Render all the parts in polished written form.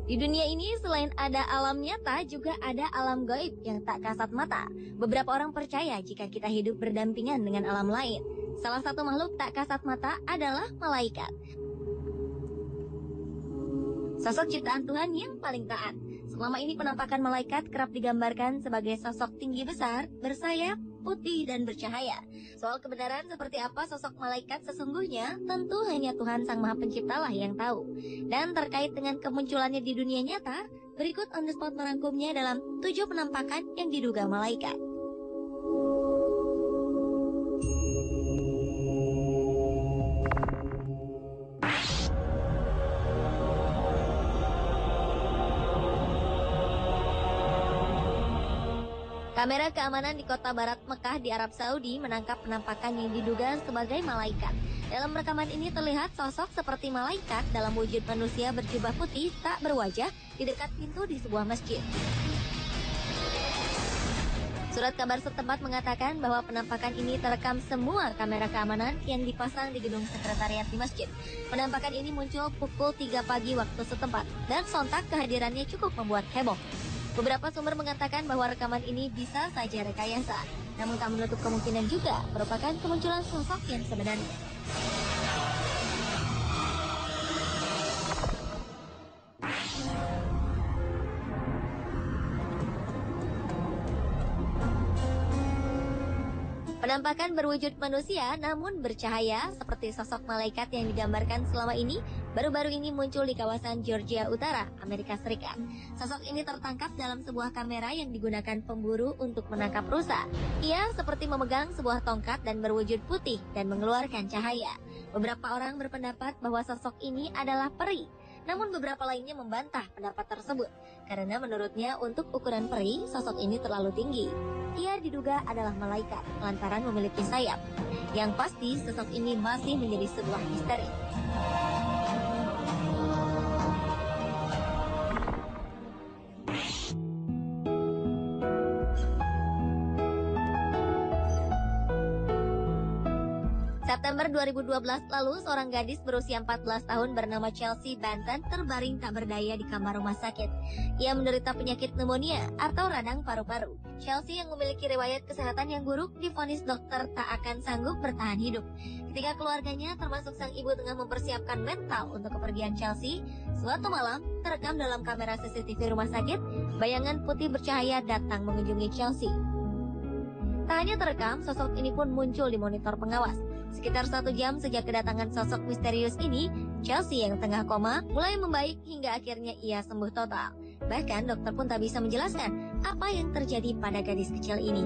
Di dunia ini selain ada alam nyata, juga ada alam gaib yang tak kasat mata. Beberapa orang percaya jika kita hidup berdampingan dengan alam lain. Salah satu makhluk tak kasat mata adalah malaikat. Sosok ciptaan Tuhan yang paling taat. Selama ini penampakan malaikat kerap digambarkan sebagai sosok tinggi besar, bersayap, putih dan bercahaya. Soal kebenaran seperti apa sosok malaikat sesungguhnya, tentu hanya Tuhan Sang Maha Pencipta lah yang tahu. Dan terkait dengan kemunculannya di dunia nyata, berikut On The Spot merangkumnya dalam 7 penampakan yang diduga malaikat. Kamera keamanan di kota barat Mekah di Arab Saudi menangkap penampakan yang diduga sebagai malaikat. Dalam rekaman ini terlihat sosok seperti malaikat dalam wujud manusia berjubah putih tak berwajah di dekat pintu di sebuah masjid. Surat kabar setempat mengatakan bahwa penampakan ini terekam semua kamera keamanan yang dipasang di gedung sekretariat di masjid. Penampakan ini muncul pukul 3 pagi waktu setempat dan sontak kehadirannya cukup membuat heboh. Beberapa sumber mengatakan bahwa rekaman ini bisa saja rekayasa, namun tak menutup kemungkinan juga merupakan kemunculan sosok yang sebenarnya. Penampakan berwujud manusia namun bercahaya seperti sosok malaikat yang digambarkan selama ini baru-baru ini muncul di kawasan Georgia Utara, Amerika Serikat. Sosok ini tertangkap dalam sebuah kamera yang digunakan pemburu untuk menangkap rusa. Ia seperti memegang sebuah tongkat dan berwujud putih dan mengeluarkan cahaya. Beberapa orang berpendapat bahwa sosok ini adalah peri. Namun beberapa lainnya membantah pendapat tersebut karena menurutnya untuk ukuran peri, sosok ini terlalu tinggi. Ia diduga adalah malaikat lantaran memiliki sayap. Yang pasti sosok ini masih menjadi sebuah misteri. September 2012 lalu, seorang gadis berusia 14 tahun bernama Chelsea Benton terbaring tak berdaya di kamar rumah sakit. Ia menderita penyakit pneumonia atau radang paru-paru. Chelsea yang memiliki riwayat kesehatan yang buruk divonis dokter tak akan sanggup bertahan hidup. Ketika keluarganya termasuk sang ibu tengah mempersiapkan mental untuk kepergian Chelsea, suatu malam terekam dalam kamera CCTV rumah sakit, bayangan putih bercahaya datang mengunjungi Chelsea. Tak hanya terekam, sosok ini pun muncul di monitor pengawas. Sekitar 1 jam sejak kedatangan sosok misterius ini, Chelsea yang tengah koma mulai membaik hingga akhirnya ia sembuh total. Bahkan dokter pun tak bisa menjelaskan apa yang terjadi pada gadis kecil ini.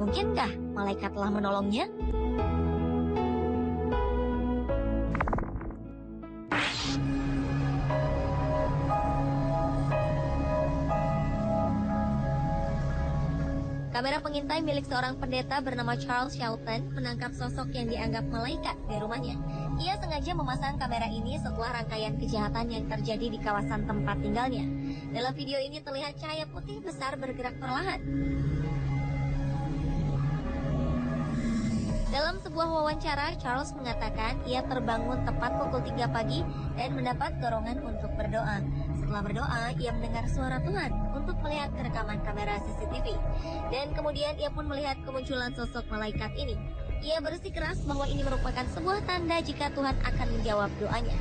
Mungkinkah malaikat telah menolongnya? Kamera pengintai milik seorang pendeta bernama Charles Shelton menangkap sosok yang dianggap malaikat di rumahnya. Ia sengaja memasang kamera ini setelah rangkaian kejahatan yang terjadi di kawasan tempat tinggalnya. Dalam video ini terlihat cahaya putih besar bergerak perlahan. Dalam sebuah wawancara, Charles mengatakan ia terbangun tepat pukul 3 pagi dan mendapat dorongan untuk berdoa. Setelah berdoa, ia mendengar suara Tuhan untuk melihat rekaman kamera CCTV. Dan kemudian ia pun melihat kemunculan sosok malaikat ini. Ia bersikeras bahwa ini merupakan sebuah tanda jika Tuhan akan menjawab doanya.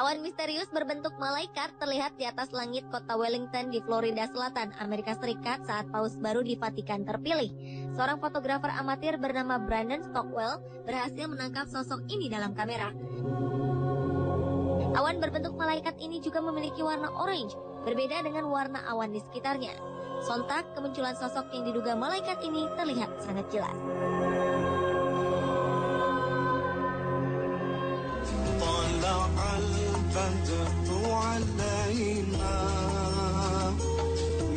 Awan misterius berbentuk malaikat terlihat di atas langit kota Wellington di Florida Selatan, Amerika Serikat saat paus baru di Vatikan terpilih. Seorang fotografer amatir bernama Brandon Stockwell berhasil menangkap sosok ini dalam kamera. Awan berbentuk malaikat ini juga memiliki warna orange, berbeda dengan warna awan di sekitarnya. Sontak, kemunculan sosok yang diduga malaikat ini terlihat sangat jelas. البدر علينا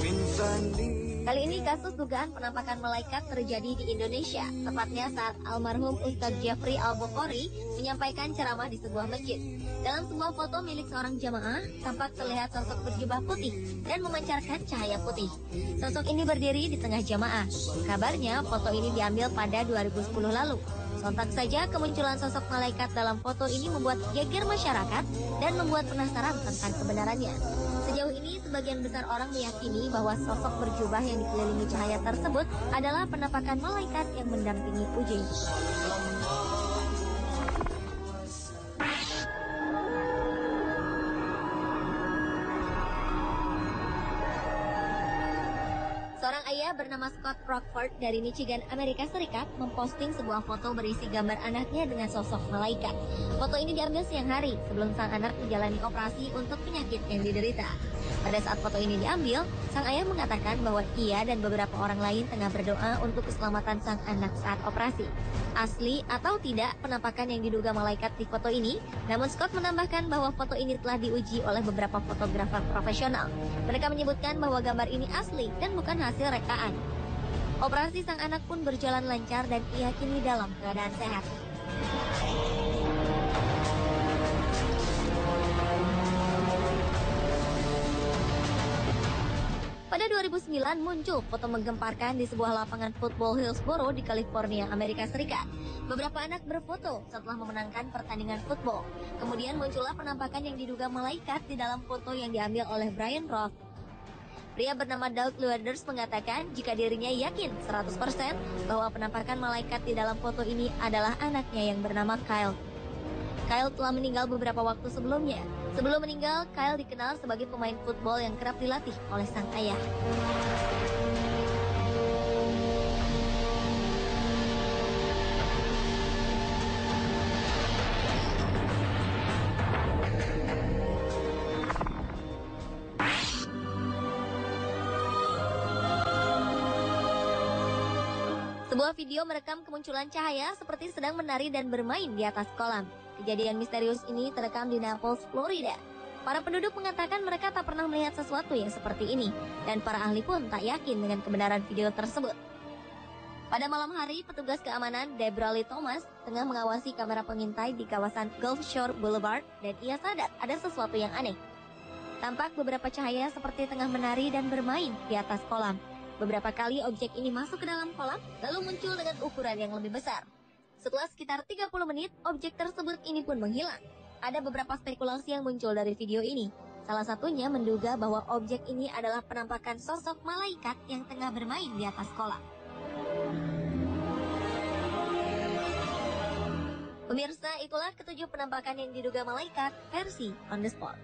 من ثني Kali ini kasus dugaan penampakan malaikat terjadi di Indonesia, tepatnya saat almarhum Ustadz Jeffrey Al-Bukhari menyampaikan ceramah di sebuah masjid. Dalam sebuah foto milik seorang jamaah, tampak terlihat sosok berjubah putih dan memancarkan cahaya putih. Sosok ini berdiri di tengah jamaah. Kabarnya foto ini diambil pada 2010 lalu. Sontak saja kemunculan sosok malaikat dalam foto ini membuat geger masyarakat dan membuat penasaran tentang kebenarannya. Sejauh ini, sebagian besar orang meyakini bahwa sosok berjubah yang dikelilingi cahaya tersebut adalah penampakan malaikat yang mendampingi Uji. Seorang ayah bernama Scott Rockford dari Michigan, Amerika Serikat, memposting sebuah foto berisi gambar anaknya dengan sosok malaikat. Foto ini diambil siang hari sebelum sang anak menjalani operasi untuk penyakit yang diderita. Pada saat foto ini diambil, sang ayah mengatakan bahwa ia dan beberapa orang lain tengah berdoa untuk keselamatan sang anak saat operasi. Asli atau tidak penampakan yang diduga malaikat di foto ini, namun Scott menambahkan bahwa foto ini telah diuji oleh beberapa fotografer profesional. Mereka menyebutkan bahwa gambar ini asli dan bukan hasil rekaan. Operasi sang anak pun berjalan lancar dan ia kini dalam keadaan sehat. Pada 2009 muncul foto menggemparkan di sebuah lapangan football Hillsboro di California, Amerika Serikat. Beberapa anak berfoto setelah memenangkan pertandingan football. Kemudian muncullah penampakan yang diduga malaikat di dalam foto yang diambil oleh Brian Roth. Pria bernama Doug Lueders mengatakan jika dirinya yakin 100% bahwa penampakan malaikat di dalam foto ini adalah anaknya yang bernama Kyle. Kyle telah meninggal beberapa waktu sebelumnya. Sebelum meninggal, Kyle dikenal sebagai pemain football yang kerap dilatih oleh sang ayah. Sebuah video merekam kemunculan cahaya seperti sedang menari dan bermain di atas kolam. Kejadian misterius ini terekam di Naples, Florida. Para penduduk mengatakan mereka tak pernah melihat sesuatu yang seperti ini, dan para ahli pun tak yakin dengan kebenaran video tersebut. Pada malam hari, petugas keamanan Deborah Lee Thomas tengah mengawasi kamera pengintai di kawasan Gulf Shore Boulevard, dan ia sadar ada sesuatu yang aneh. Tampak beberapa cahaya seperti tengah menari dan bermain di atas kolam. Beberapa kali objek ini masuk ke dalam kolam, lalu muncul dengan ukuran yang lebih besar. Setelah sekitar 30 menit, objek tersebut ini pun menghilang. Ada beberapa spekulasi yang muncul dari video ini. Salah satunya menduga bahwa objek ini adalah penampakan sosok malaikat yang tengah bermain di atas kolam. Pemirsa, itulah ketujuh penampakan yang diduga malaikat versi On The Spot.